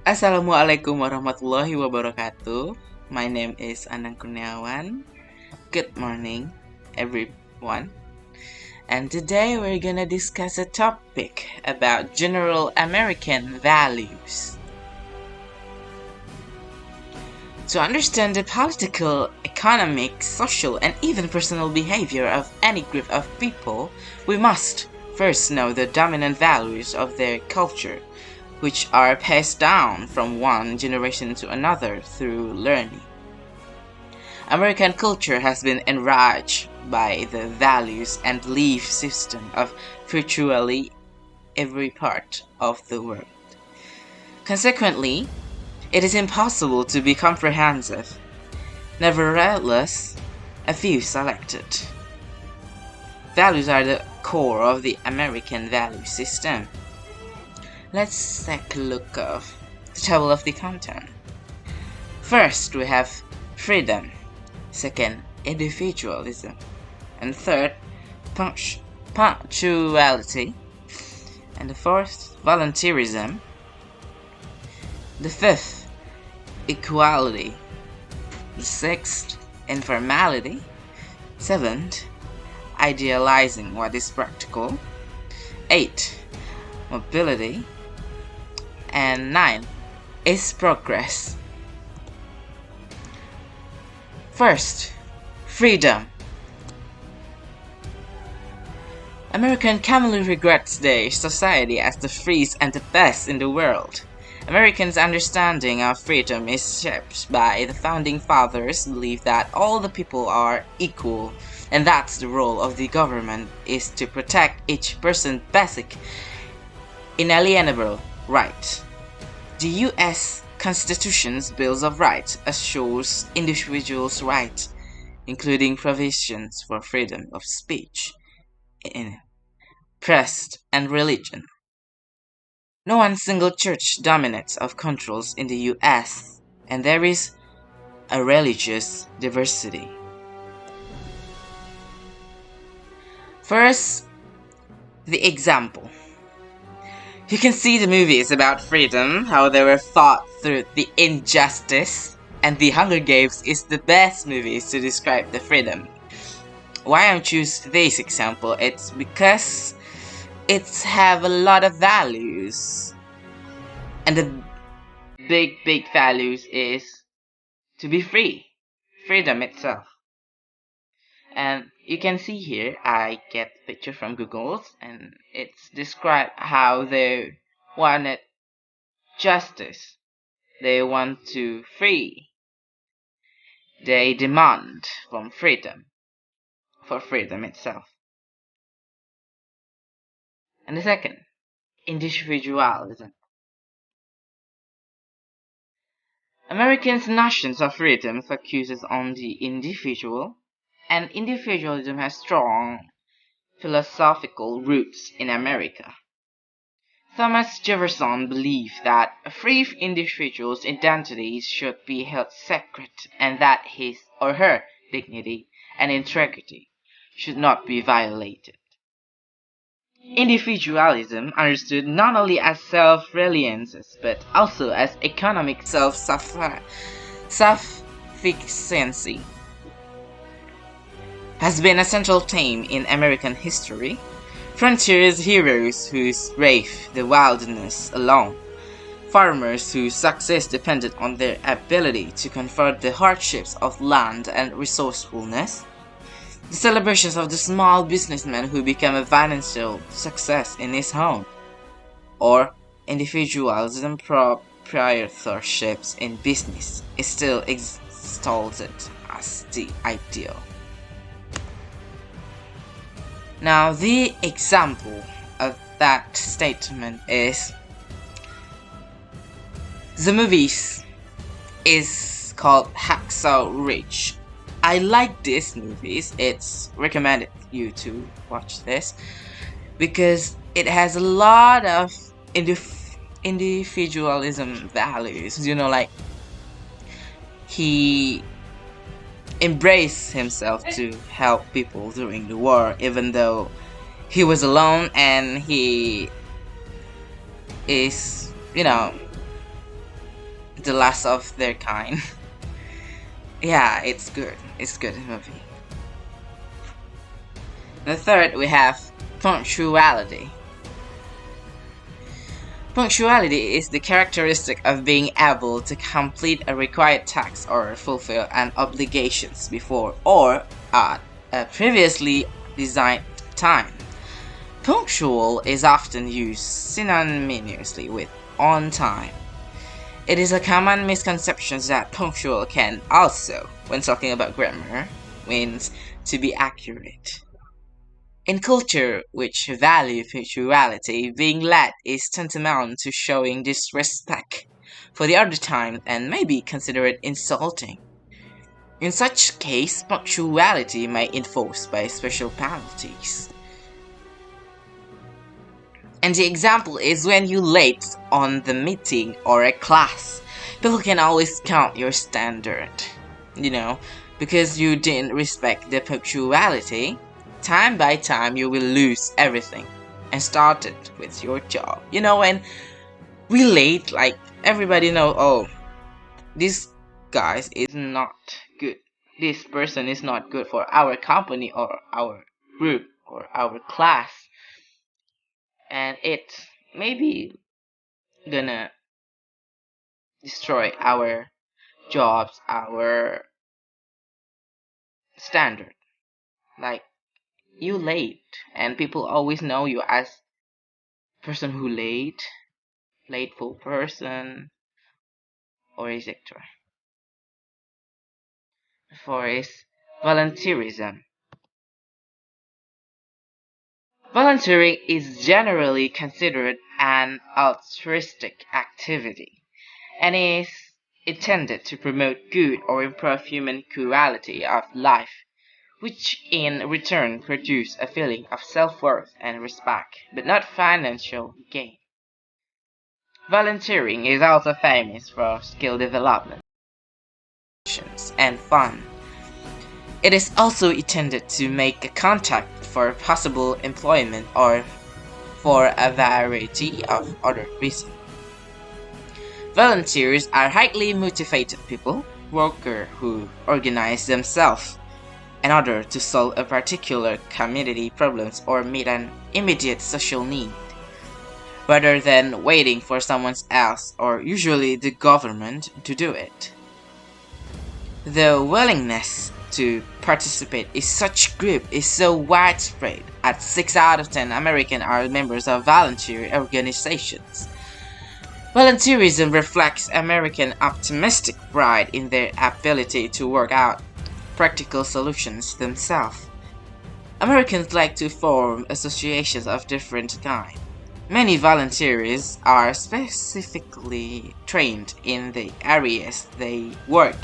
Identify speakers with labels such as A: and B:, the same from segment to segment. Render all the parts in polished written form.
A: Assalamualaikum warahmatullahi wabarakatuh. My name is Anang Kurniawan. Good morning, everyone. And today we're gonna discuss a topic about general American values. To understand the political, economic, social, and even personal behavior of any group of people, we must first know the dominant values of their culture, which are passed down from one generation to another through learning. American culture has been enriched by the values and belief system of virtually every part of the world. Consequently, it is impossible to be comprehensive. Nevertheless, a few selected. Values are the core of the American value system. Let's take a look at the table of the content. First, we have freedom. Second, individualism. And third, punctuality. And the fourth, volunteerism. The fifth, equality. The sixth, informality. Seventh, idealizing what is practical. 8, mobility. And 9 is progress. First, freedom. American commonly regrets their society as the freest and the best in the world. Americans' understanding of freedom is shaped by the founding fathers' belief that all the people are equal, and that the role of the government is to protect each person's basic, inalienable rights. The U.S. Constitution's Bills of Rights assures individuals' rights, including provisions for freedom of speech, in press, and religion. No one single church dominates or controls in the U.S., and there is a religious diversity. First, the example. You can see the movies about freedom, how they were fought through the injustice, and The Hunger Games is the best movies to describe the freedom. Why I choose this example? It's because it have a lot of values, and the big values is to be free, freedom itself. And you can see here, I get a picture from Google, and it's described how they wanted justice. They want to free. They demand from freedom, for freedom itself. And the second, individualism. Americans' notions of freedom focuses on the individual, and individualism has strong philosophical roots in America. Thomas Jefferson believed that a free individual's identity should be held sacred and that his or her dignity and integrity should not be violated. Individualism understood not only as self-reliance but also as economic self-sufficiency has been a central theme in American history. Frontier heroes who braved the wilderness alone, farmers whose success depended on their ability to confront the hardships of land and resourcefulness, the celebrations of the small businessman who became a financial success in his home, or individualism proprietorships in business is still exalted as the ideal. Now, the example of that statement is the movies is called Hacksaw Ridge. I like these movies. It's recommended you to watch this because it has a lot of individualism values. Like he embraced himself to help people during the war, even though he was alone and he is, the last of their kind. Yeah, it's good. It's good movie. The third we have punctuality. Punctuality is the characteristic of being able to complete a required task or fulfill an obligations before or at a previously designed time. Punctual is often used synonymously with on time. It is a common misconception that punctual can also, when talking about grammar, means to be accurate. In culture which value punctuality, being late is tantamount to showing disrespect for the other time and may be considered insulting. In such case, punctuality may be enforced by special penalties. And the example is when you late on the meeting or a class. People can always count your standard, you know, because you didn't respect the punctuality. Time by time, you will lose everything and start it with your job. When we late, like everybody know, oh, this guys is not good. This person is not good for our company or our group or our class, and it's maybe gonna destroy our jobs, our standard. Like you late, and people always know you as person who late, lateful person, or etc. For is volunteerism. Volunteering is generally considered an altruistic activity and is intended to promote good or improve human quality of life, which in return produce a feeling of self-worth and respect, but not financial gain. Volunteering is also famous for skill development and fun. It is also intended to make a contact for possible employment or for a variety of other reasons. Volunteers are highly motivated people, workers who organize themselves in order to solve a particular community problems or meet an immediate social need, rather than waiting for someone else or usually the government to do it. The willingness to participate in such group is so widespread at 6 out of 10 Americans are members of volunteer organizations. Volunteerism reflects American optimistic pride in their ability to work out practical solutions themselves. Americans like to form associations of different kinds. Many volunteers are specifically trained in the areas they work,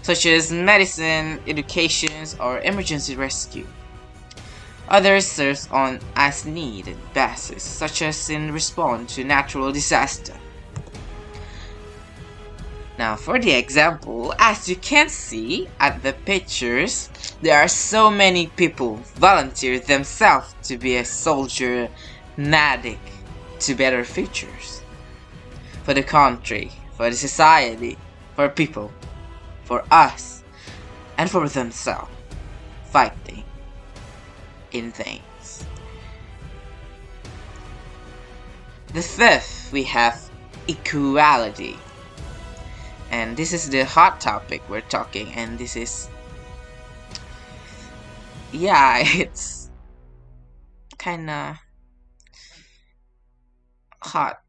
A: such as medicine, education, or emergency rescue. Others serve on as-needed basis, such as in response to natural disaster. Now for the example, as you can see at the pictures, there are so many people volunteer themselves to be a soldier, medic, to better futures. For the country, for the society, for people, for us, and for themselves, fighting in things. The fifth, we have equality. And this is the hot topic we're talking, and this is, yeah, it's kinda hot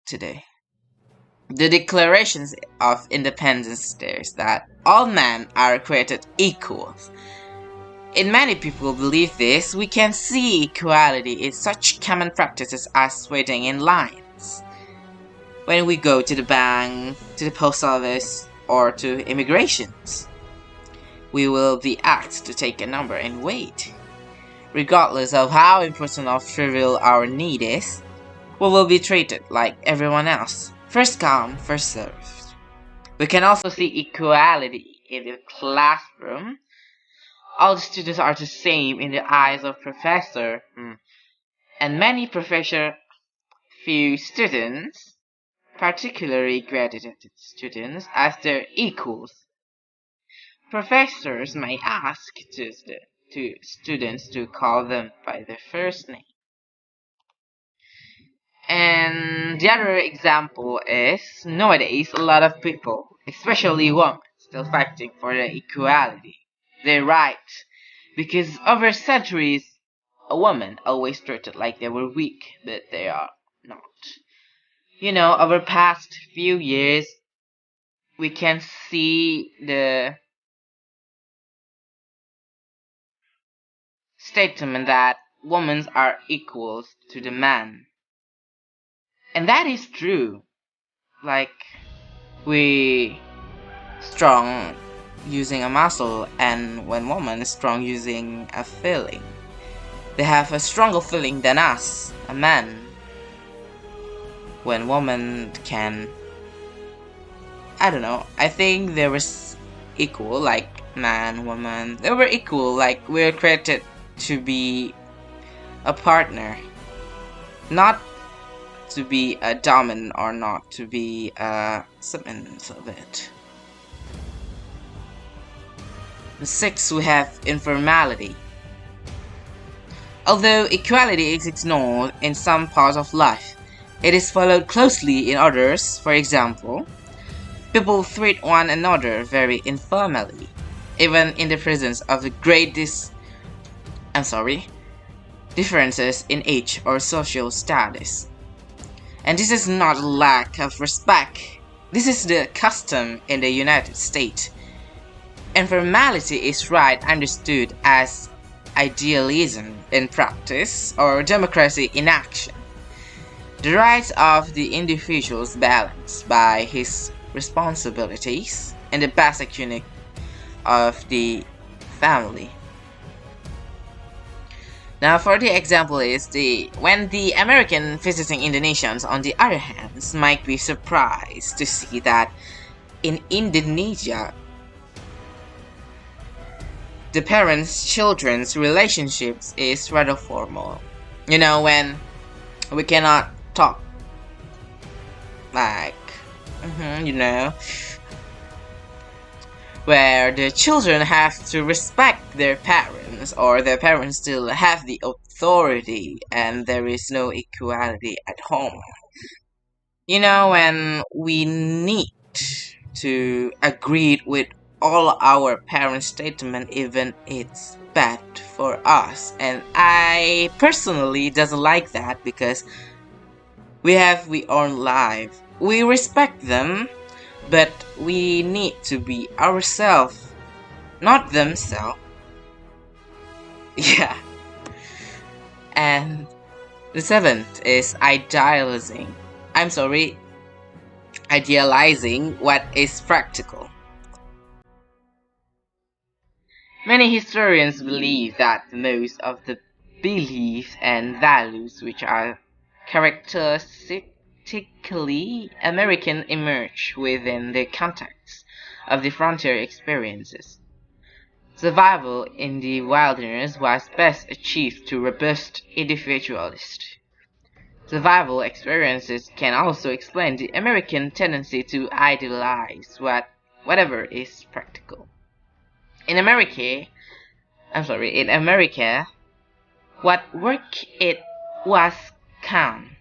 A: today. The Declarations of Independence states that all men are created equal. In many people believe this, we can see equality in such common practices as waiting in lines. When we go to the bank, to the post office, or to immigrations, we will be asked to take a number and wait. Regardless of how important or trivial our need is, we will be treated like everyone else. First come, first served. We can also see equality in the classroom. All the students are the same in the eyes of professor, and many professor few students particularly graduate students, as their equals. Professors may ask to students to call them by their first name. And the other example is nowadays a lot of people, especially women, still fighting for their equality, their rights, because over centuries a woman always treated like they were weak, but they are not. Over past few years we can see the statement that women are equals to the man. And that is true. Like, we strong using a muscle, and when woman is strong using a feeling. They have a stronger feeling than us, a man. When woman can, I don't know, I think they were equal, like man, woman. They were equal, like we're created to be a partner, not to be a dominant or not to be a submissive of it. 6, we have informality. Although equality is ignored in some parts of life, it is followed closely in others. For example, people treat one another very informally, even in the presence of the differences in age or social status. And this is not a lack of respect. This is the custom in the United States. Informality is right understood as idealism in practice or democracy in action. The rights of the individual is balanced by his responsibilities and the basic unit of the family. Now, for the example is when the American visiting Indonesians, on the other hand, might be surprised to see that in Indonesia, the parents-children's relationships is rather formal. When we cannot talk like, where the children have to respect their parents, or their parents still have the authority, and there is no equality at home. When we need to agree with all our parents' statement, even it's bad for us. And I personally doesn't like that, because we have our own life. We respect them, but we need to be ourselves, not themselves. Yeah. And the 7th is idealizing what is practical. Many historians believe that most of the beliefs and values which are characteristically American emerge within the context of the frontier experiences. Survival in the wilderness was best achieved through robust individualist. Survival experiences can also explain the American tendency to idealize whatever is practical. In America, what worked it was calm.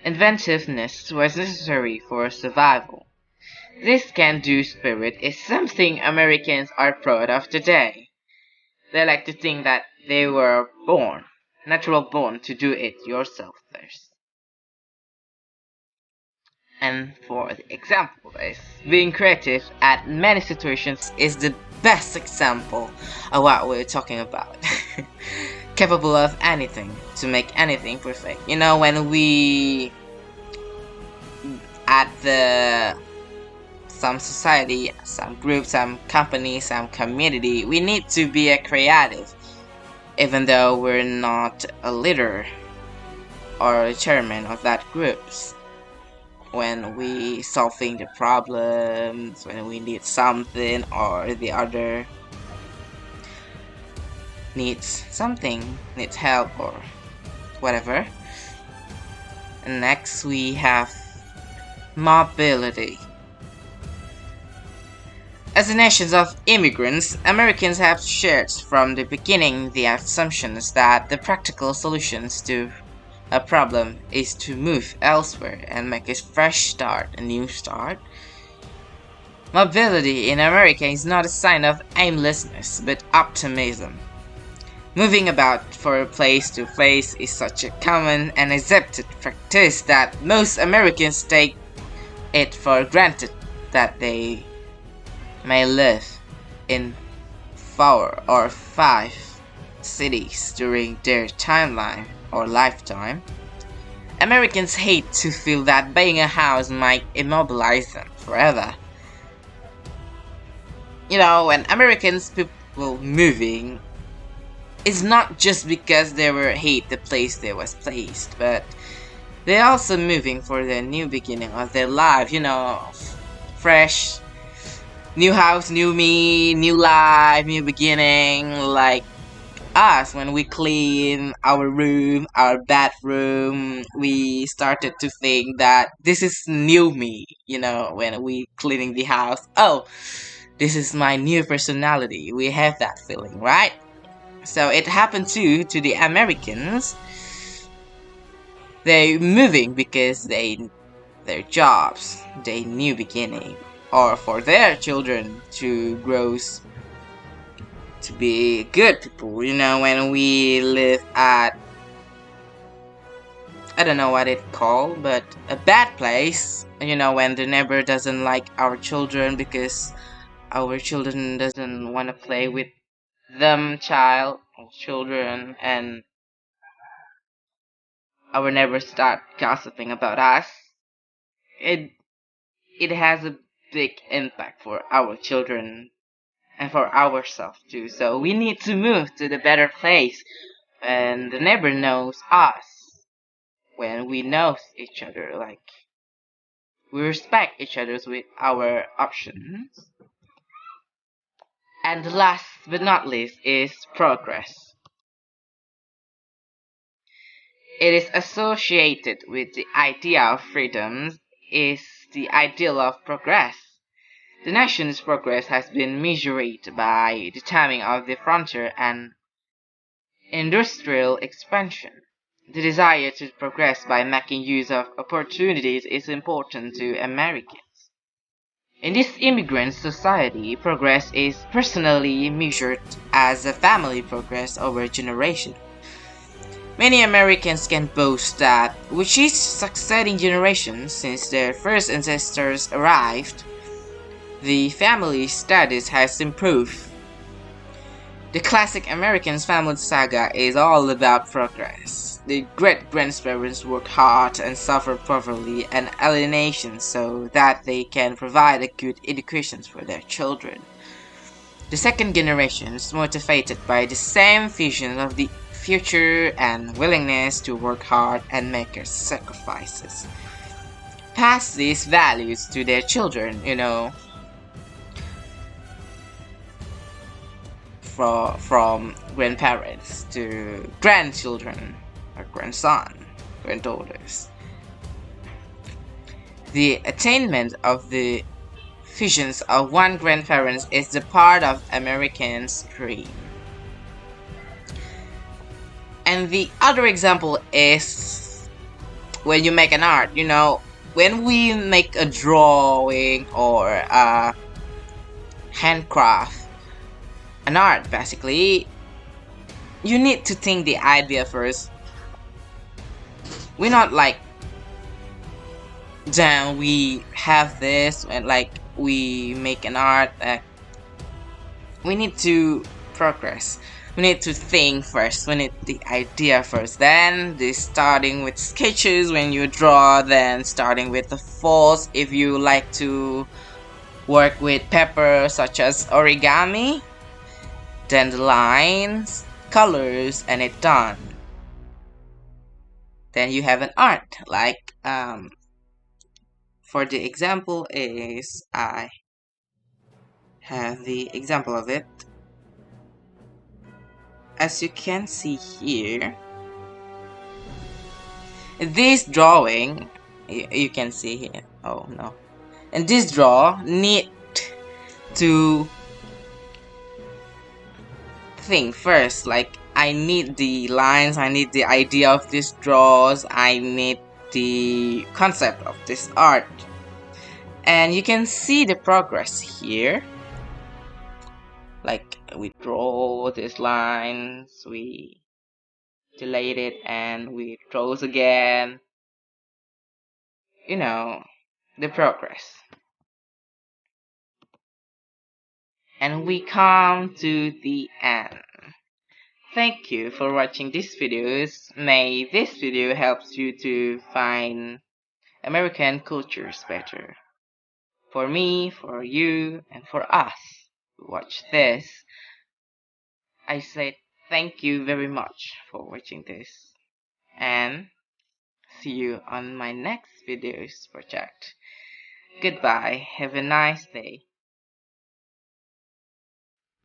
A: Inventiveness was necessary for survival. This can-do spirit is something Americans are proud of today. They like to think that they were natural born to do it yourself first. And for the example is, being creative at many situations is the best example of what we're talking about. Capable of anything, to make anything perfect. When we at some society, some group, some company, some community, we need to be a creative, even though we're not a leader or a chairman of that groups. When we solving the problems, when we need something or the other needs help or whatever. And next we have Mobility. As a nation of immigrants, Americans have shared from the beginning the assumptions that the practical solutions to a problem is to move elsewhere and make a fresh start, a new start. Mobility in America is not a sign of aimlessness, but optimism. Moving about from place to place is such a common and accepted practice that most Americans take it for granted that they may live in 4 or 5 cities during their timeline or lifetime. Americans hate to feel that buying a house might immobilize them forever. When Americans people moving, it's not just because they hate the place they was placed, but they're also moving for the new beginning of their life, fresh, new house, new me, new life, new beginning, like us when we clean our room, our bathroom, we started to think that this is new me, when we cleaning the house. Oh, this is my new personality. We have that feeling, right? So it happened too to the Americans. They moving because their jobs, they new beginning, or for their children to grow to be good people. When we live at, I don't know what it called, but a bad place. When the neighbor doesn't like our children because our children doesn't want to play with them children, and our neighbors start gossiping about us. It has a big impact for our children and for ourselves too. So we need to move to the better place, and the neighbor knows us, when we know each other, like we respect each other with our options. And last but not least is progress. It is associated with the idea of freedom, is the ideal of progress. The nation's progress has been measured by the timing of the frontier and industrial expansion. The desire to progress by making use of opportunities is important to Americans. In this immigrant society, progress is personally measured as a family progress over generation. Many Americans can boast that with each succeeding generation since their first ancestors arrived, the family status has improved. The classic American family saga is all about progress. The great-grandparents work hard and suffer poverty and alienation so that they can provide a good education for their children. The second generation is motivated by the same vision of the future and willingness to work hard and make sacrifices. Pass these values to their children, from grandparents to grandchildren or granddaughters. The attainment of the visions of one grandparent is the part of Americans' dream. And the other example is when you make an art, when we make a drawing or a handcraft, an art basically, you need to think the idea first. We're not like, damn, we have this and like we make an art. We need to progress. We need to think first. We need the idea first. Then starting with sketches when you draw. Then starting with the folds if you like to work with paper, such as origami. Then the lines, colors, and it's done. Then you have an art. Like for the example is, I have the example of it. As you can see here, this drawing You can see here. Oh no. And this draw need to think first. Like, I need the lines, I need the idea of this draws, I need the concept of this art. And you can see the progress here. Like, we draw these lines, we delete it, and we draw again. You know, the progress. And we come to the end. Thank you for watching these videos. May this video helps you to find American cultures better. For me, for you, and for us who watch this, I say thank you very much for watching this. And see you on my next videos project. Goodbye. Have a nice day.